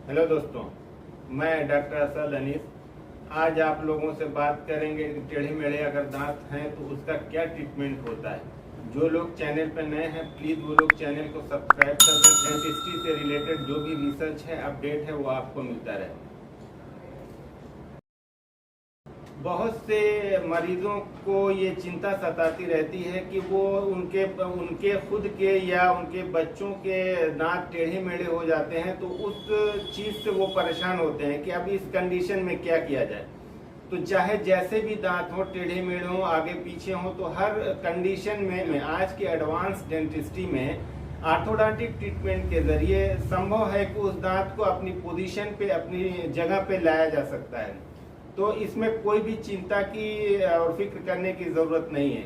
Hello दोस्तों, मैं doctor Asad Anees. आज आप लोगों से बात करेंगे कि टेढ़े मेढ़े अगर दांत हैं तो उसका क्या ट्रीटमेंट होता है। जो लोग चैनल पर नए हैं प्लीज़ वो लोग चैनल को सब्सक्राइब कर दें। डेंटिस्ट्री से रिलेटेड जो भी रिसर्च है, अपडेट है, वो आपको मिलता रहे। बहुत से मरीजों को ये चिंता सताती रहती है कि वो उनके खुद के या उनके बच्चों के दांत टेढ़े मेढ़े हो जाते हैं, तो उस चीज़ से वो परेशान होते हैं कि अब इस कंडीशन में क्या किया जाए। तो चाहे जैसे भी दांत हो, टेढ़े मेढ़े हो, आगे पीछे हो, तो हर कंडीशन में आज के एडवांस डेंटिस्ट्री में ऑर्थोडोंटिक ट्रीटमेंट के जरिए संभव है कि उस दांत को अपनी पोजीशन पे, अपनी जगह पे लाया जा सकता है। तो इसमें कोई भी चिंता की और फिक्र करने की ज़रूरत नहीं है।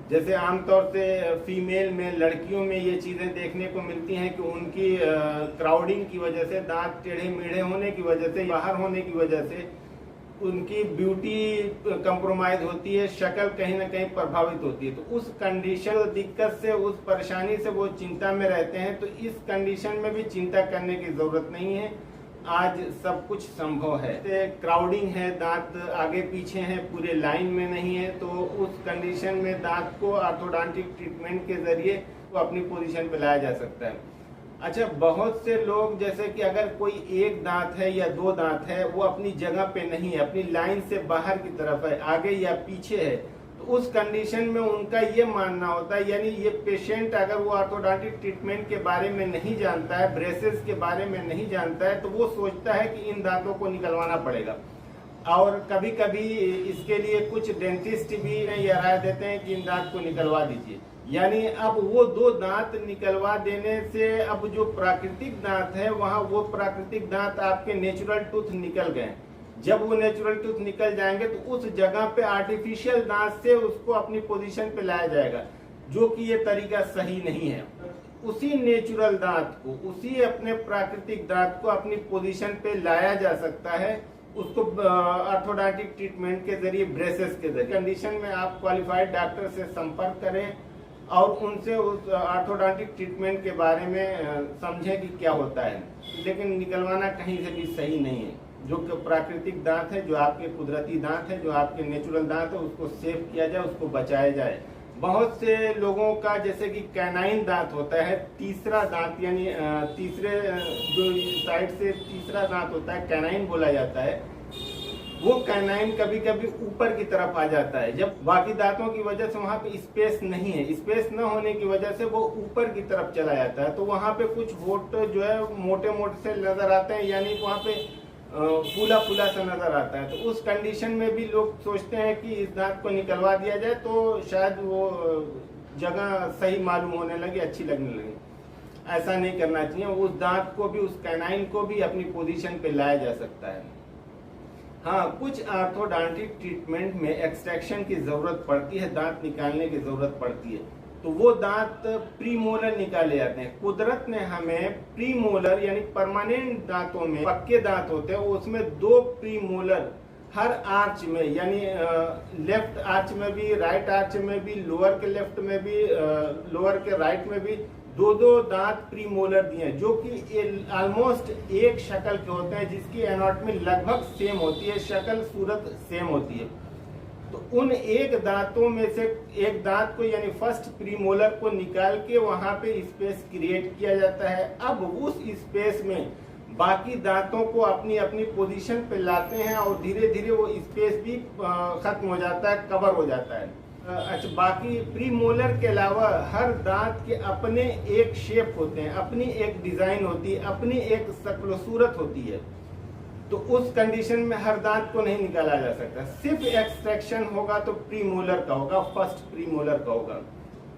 जैसे आमतौर से फीमेल में, लड़कियों में ये चीज़ें देखने को मिलती हैं कि उनकी क्राउडिंग की वजह से, दांत टेढ़े मेढ़े होने की वजह से, बाहर होने की वजह से उनकी ब्यूटी कंप्रोमाइज होती है, शक्ल कहीं ना कहीं प्रभावित होती है। तो उस कंडीशन, दिक्कत से, उस परेशानी से वो चिंता में रहते हैं। तो इस कंडीशन में भी चिंता करने की ज़रूरत नहीं है। आज सब कुछ संभव है। क्राउडिंग है, दांत आगे पीछे हैं, पूरे लाइन में नहीं है, तो उस कंडीशन में दांत को ऑर्थोडोंटिक ट्रीटमेंट के जरिए वो अपनी पोजीशन पे लाया जा सकता है। अच्छा, बहुत से लोग, जैसे कि अगर कोई एक दांत है या दो दांत है, वो अपनी जगह पे नहीं है, अपनी लाइन से बाहर की तरफ है, आगे या पीछे है, तो उस कंडीशन में उनका ये मानना होता है, यानी ये पेशेंट अगर वो ऑर्थोडोंटिक ट्रीटमेंट के बारे में नहीं जानता है, ब्रेसेस के बारे में नहीं जानता है, तो वो सोचता है कि इन दांतों को निकलवाना पड़ेगा। और कभी कभी इसके लिए कुछ डेंटिस्ट भी ये राय देते हैं कि इन दांत को निकलवा दीजिए। यानी अब वो दो दांत निकलवा देने से अब जो प्राकृतिक दांत है, वहाँ वो प्राकृतिक दांत आपके नेचुरल टूथ निकल गए। जब वो नेचुरल टूथ निकल जाएंगे तो उस जगह पे आर्टिफिशियल दांत से उसको अपनी पोजीशन पे लाया जाएगा, जो कि ये तरीका सही नहीं है। उसी नेचुरल दांत को, उसी अपने प्राकृतिक दांत को अपनी पोजीशन पे लाया जा सकता है, उसको ऑर्थोडोंटिक ट्रीटमेंट के जरिए, ब्रेसेस के जरिए। कंडीशन में आप क्वालिफाइड डॉक्टर से संपर्क करें और उनसे उस ऑर्थोडोंटिक ट्रीटमेंट के बारे में समझें कि क्या होता है। लेकिन निकलवाना कहीं से भी सही नहीं है। जो प्राकृतिक दांत है, जो आपके कुदरती दांत है, जो आपके नेचुरल दांत है, उसको सेव किया जाए, उसको बचाया जाए। बहुत से लोगों का जैसे कि कैनाइन दांत होता है, तीसरा दांत, यानी तीसरे जो साइड से तीसरा दांत होता है, कैनाइन बोला जाता है। वो कैनाइन कभी कभी ऊपर की तरफ आ जाता है, जब बाकी दांतों की वजह से वहाँ पे स्पेस नहीं है, स्पेस न होने की वजह से वो ऊपर की तरफ चला जाता है। तो वहाँ पे कुछ होठ जो है मोटे मोटे से नजर आते हैं, यानी वहाँ पे फूला फूला सा नजर आता है। तो उस कंडीशन में भी लोग सोचते हैं कि इस दांत को निकलवा दिया जाए तो शायद वो जगह सही मालूम होने लगे, अच्छी लगने लगे। ऐसा नहीं करना चाहिए। उस दांत को भी, उस कैनाइन को भी अपनी पोजीशन पे लाया जा सकता है। हाँ, कुछ ऑर्थोडोंटिक ट्रीटमेंट में एक्सट्रैक्शन की जरूरत पड़ती है, दांत निकालने की जरूरत पड़ती है, तो वो दांत प्रीमोलर निकाले जाते हैं। कुदरत ने हमें प्रीमोलर यानी परमानेंट दांतों में, पक्के दांत होते हैं, उसमें दो प्रीमोलर हर आर्च में, यानी लेफ्ट आर्च में भी, राइट आर्च में भी, लोअर के लेफ्ट में भी, लोअर के राइट में भी दो दो दांत प्रीमोलर दिए, जो कि ऑलमोस्ट एक शक्ल के होते हैं, जिसकी एनाटॉमी लगभग सेम होती है, शक्ल सूरत सेम होती है। तो उन एक दांतों में से एक दांत को, यानी फर्स्ट प्रीमोलर को निकाल के वहां पे स्पेस क्रिएट किया जाता है। अब उस स्पेस में बाकी दांतों को अपनी अपनी पोजीशन पे लाते हैं और धीरे धीरे वो स्पेस भी खत्म हो जाता है, कवर हो जाता है। अच्छा, बाकी प्रीमोलर के अलावा हर दांत के अपने एक शेप होते हैं, अपनी एक डिजाइन होती है, अपनी एक शक्ल सूरत होती है। तो उस कंडीशन में हर दांत को नहीं निकाला जा सकता। सिर्फ एक्सट्रैक्शन होगा तो प्रीमोलर का होगा, फर्स्ट प्रीमोलर का होगा,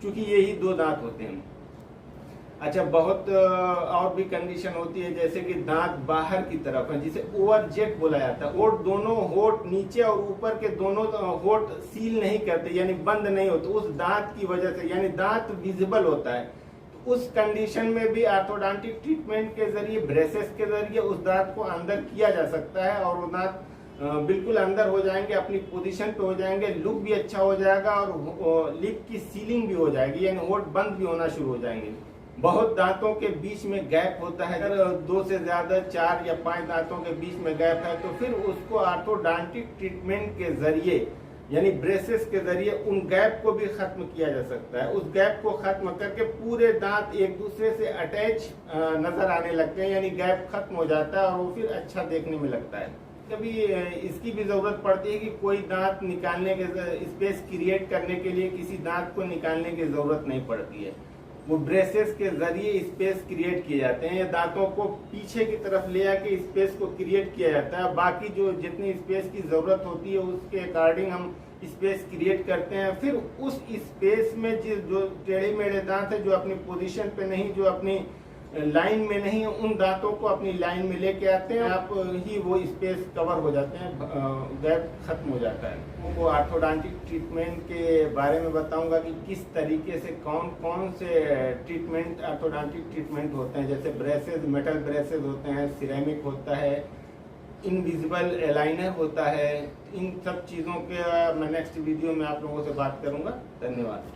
क्योंकि यही दो दांत होते हैं। अच्छा, बहुत और भी कंडीशन होती है, जैसे कि दांत बाहर की तरफ है, जिसे ओवरजेट बोला जाता है। और दोनों होठ, नीचे और ऊपर के दोनों होठ सील नहीं करते, यानी बंद नहीं होते उस दांत की वजह से, यानी दांत विजिबल होता है। उस कंडीशन में भी ऑर्थोडोंटिक ट्रीटमेंट के जरिए, ब्रेसेस के जरिए उस दांत को अंदर किया जा सकता है और वो दांत बिल्कुल अंदर हो जाएंगे, अपनी पोजीशन पे हो जाएंगे, लुक भी अच्छा हो जाएगा और लिप की सीलिंग भी हो जाएगी, यानी होठ बंद भी होना शुरू हो जाएंगे। बहुत दांतों के बीच में गैप होता है, अगर 2 से ज्यादा 4 या 5 दांतों के बीच में गैप है तो फिर उसको ऑर्थोडोंटिक ट्रीटमेंट के जरिए यानी ब्रेसेस के जरिए उन गैप को भी खत्म किया जा सकता है। उस गैप को खत्म करके पूरे दांत एक दूसरे से अटैच नजर आने लगते हैं, यानी गैप खत्म हो जाता है और वो फिर अच्छा देखने में लगता है। कभी इसकी भी जरूरत पड़ती है कि कोई दांत निकालने के स्पेस क्रिएट करने के लिए किसी दांत को निकालने की जरूरत नहीं पड़ती है, वो ब्रेसेस के जरिए स्पेस क्रिएट किए जाते हैं। दांतों को पीछे की तरफ ले आके स्पेस को क्रिएट किया जाता है, बाकी जो जितनी स्पेस की जरूरत होती है उसके अकॉर्डिंग हम स्पेस क्रिएट करते हैं। फिर उस स्पेस में जो टेढ़े मेढ़े दांत है, जो अपनी पोजीशन पे नहीं, जो अपनी लाइन में नहीं, उन दांतों को अपनी लाइन में लेके आते हैं, आप ही वो स्पेस कवर हो जाते हैं, गैप खत्म हो जाता है। उनको ऑर्थोडोंटिक ट्रीटमेंट के बारे में बताऊंगा कि किस तरीके से कौन कौन से ट्रीटमेंट ऑर्थोडोंटिक ट्रीटमेंट होते हैं, जैसे ब्रेसेस, मेटल ब्रेसेस होते हैं, सिरेमिक होता है, इनविजिबल एलाइनर होता है। इन सब चीज़ों के मैं नेक्स्ट वीडियो में आप लोगों से बात करूंगा। धन्यवाद।